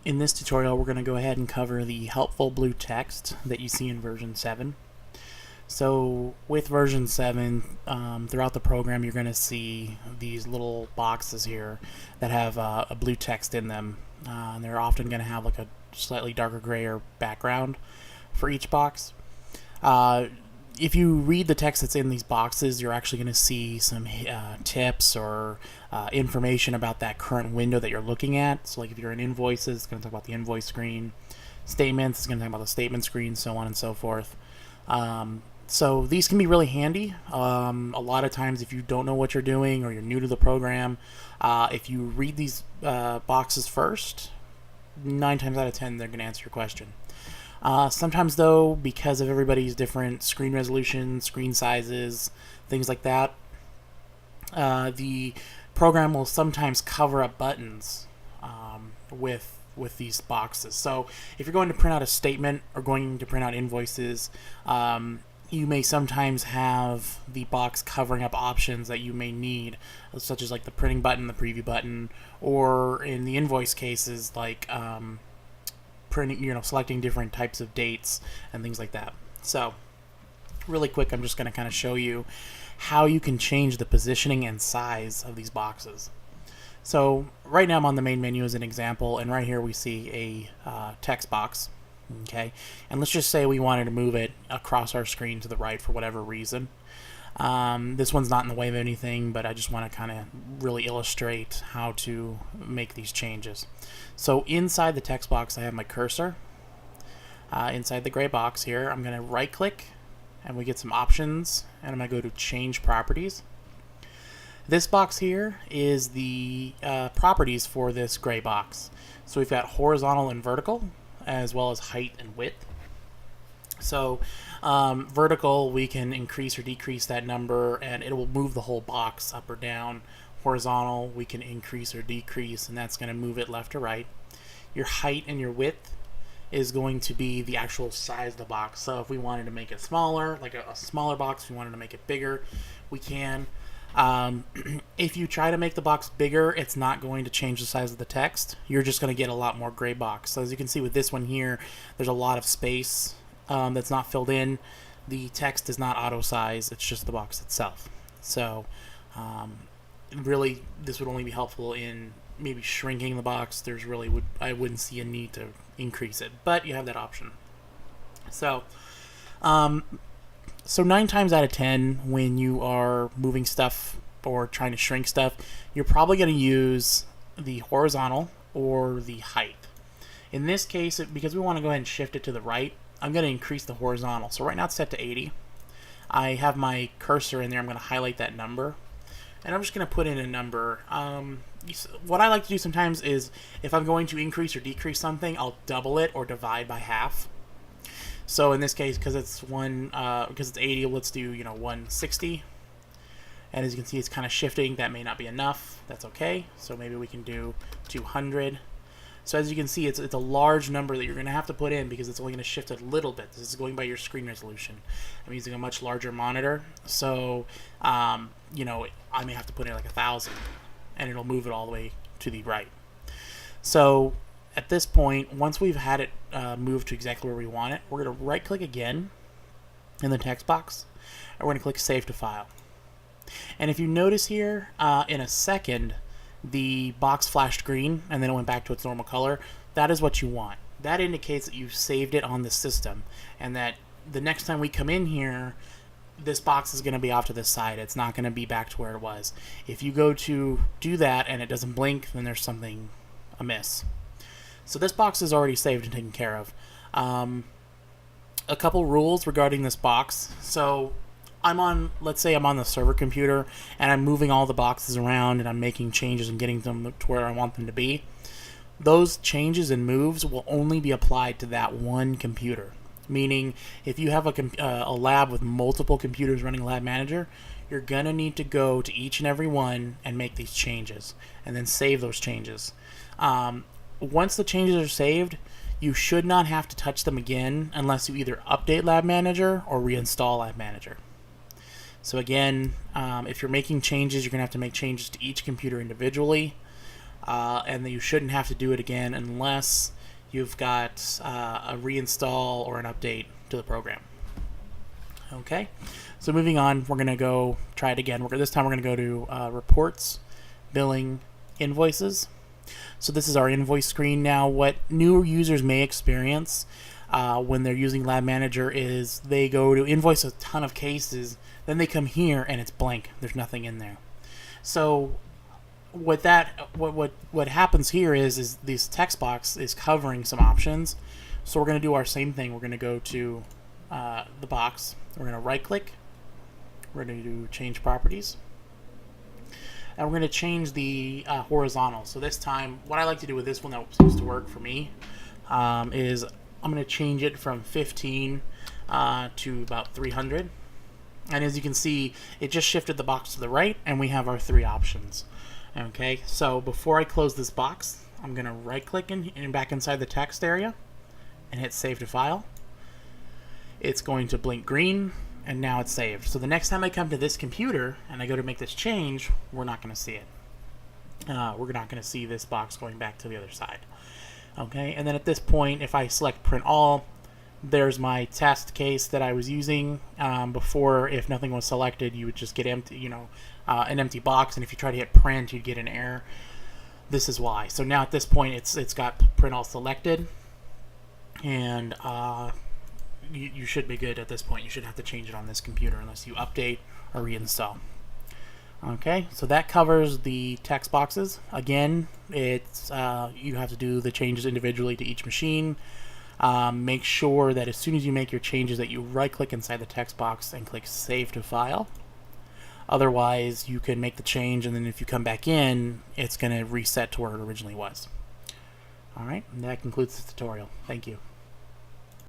In this tutorial, we're going to go ahead and cover the helpful blue text that you see in version 7. So with version 7, throughout the program, you're going to see these little boxes here that have a blue text in them. And they're often going to have like a slightly darker gray or background for each box. If you read the text that's in these boxes, you're actually going to see some tips or information about that current window that you're looking at. So like if you're in invoices, it's going to talk about the invoice screen. Statements, it's going to talk about the statement screen, so on and so forth. So these can be really handy. A lot of times if you don't know what you're doing or you're new to the program, if you read these boxes first, 9 times out of 10 they're going to answer your question. Sometimes though, because of everybody's different screen resolution, screen sizes, things like that, the program will sometimes cover up buttons with these boxes. So if you're going to print out a statement or going to print out invoices, you may sometimes have the box covering up options that you may need, such as like the printing button, the preview button, or in the invoice cases like printing, selecting different types of dates and things like that. So really quick, I'm just going to kind of show you how you can change the positioning and size of these boxes. So right now I'm on the main menu as an example, and right here we see a text box. Okay, and let's just say we wanted to move it across our screen to the right for whatever reason. This one's not in the way of anything, but I just want to kind of really illustrate how to make these changes. So inside the text box I have my cursor. Inside the gray box here I'm going to right click and we get some options, and I'm going to go to change properties. This box here is the properties for this gray box. So we've got horizontal and vertical, as well as height and width. So vertical, we can increase or decrease that number and it will move the whole box up or down. Horizontal, we can increase or decrease, and that's going to move it left or right. Your height and your width is going to be the actual size of the box. So if we wanted to make it smaller, like a smaller box, if we wanted to make it bigger, we can. If you try to make the box bigger, it's not going to change the size of the text. You're just going to get a lot more gray box. So as you can see with this one here, there's a lot of space that's not filled in. The text is not auto size, it's just the box itself. So really this would only be helpful in maybe shrinking the box. I wouldn't see a need to increase it, but you have that option. So 9 times out of 10, when you are moving stuff or trying to shrink stuff, you're probably going to use the horizontal or the height. In this case, because we want to go ahead and shift it to the right, I'm going to increase the horizontal. So right now it's set to 80. I have my cursor in there. I'm going to highlight that number, and I'm just going to put in a number. What I like to do sometimes is if I'm going to increase or decrease something, I'll double it or divide by half. So in this case, because it's 80, let's do 160. And as you can see, it's kind of shifting. That may not be enough. That's okay. So maybe we can do 200. So as you can see, it's a large number that you're going to have to put in because it's only going to shift a little bit. This is going by your screen resolution. I'm using a much larger monitor, so I may have to put in like 1,000, and it'll move it all the way to the right. So at this point, once we've had it move to exactly where we want it, we're going to right click again in the text box, and we're going to click Save to File. And if you notice here, in a second, the box flashed green and then it went back to its normal color. That is what you want. That indicates that you've saved it on the system, and that the next time we come in here, this box is going to be off to the side. It's not going to be back to where it was. If you go to do that and it doesn't blink, then there's something amiss. So this box is already saved and taken care of. A couple rules regarding this box. So let's say I'm on the server computer and I'm moving all the boxes around and I'm making changes and getting them to where I want them to be. Those changes and moves will only be applied to that one computer. Meaning, if you have a lab with multiple computers running Lab Manager, you're going to need to go to each and every one and make these changes and then save those changes. Once the changes are saved, you should not have to touch them again unless you either update Lab Manager or reinstall Lab Manager. So again, if you're making changes, you're going to have to make changes to each computer individually. and that you shouldn't have to do it again unless you've got a reinstall or an update to the program. Okay, so moving on, we're going to go try it again. This time we're going to go to Reports, Billing, Invoices. So this is our invoice screen now. What new users may experience when they're using Lab Manager is they go to invoice a ton of cases, then they come here and it's blank. There's nothing in there. So what happens here is this text box is covering some options. So we're going to do our same thing. We're going to go to the box. We're going to right click. We're going to do change properties. And we're going to change the horizontal. So this time, what I like to do with this one that seems to work for me is I'm going to change it from 15 to about 300. And as you can see, it just shifted the box to the right, and we have our 3 options. Okay, so before I close this box, I'm going to right click and back inside the text area and hit Save to File. It's going to blink green, and now it's saved. So the next time I come to this computer and I go to make this change, we're not going to see it. We're not going to see this box going back to the other side. Okay, and then at this point, if I select Print All, there's my test case that I was using before. If nothing was selected, you would just get empty, an empty box, and if you try to hit print, you'd get an error. This is why. So now at this point, it's got Print All selected, and you should be good at this point. You should have to change it on this computer unless you update or reinstall. Okay, so that covers the text boxes. Again, it's you have to do the changes individually to each machine. Make sure that as soon as you make your changes that you right click inside the text box and click Save to File. Otherwise, you can make the change, and then if you come back in, it's going to reset to where it originally was. Alright, that concludes the tutorial. Thank you.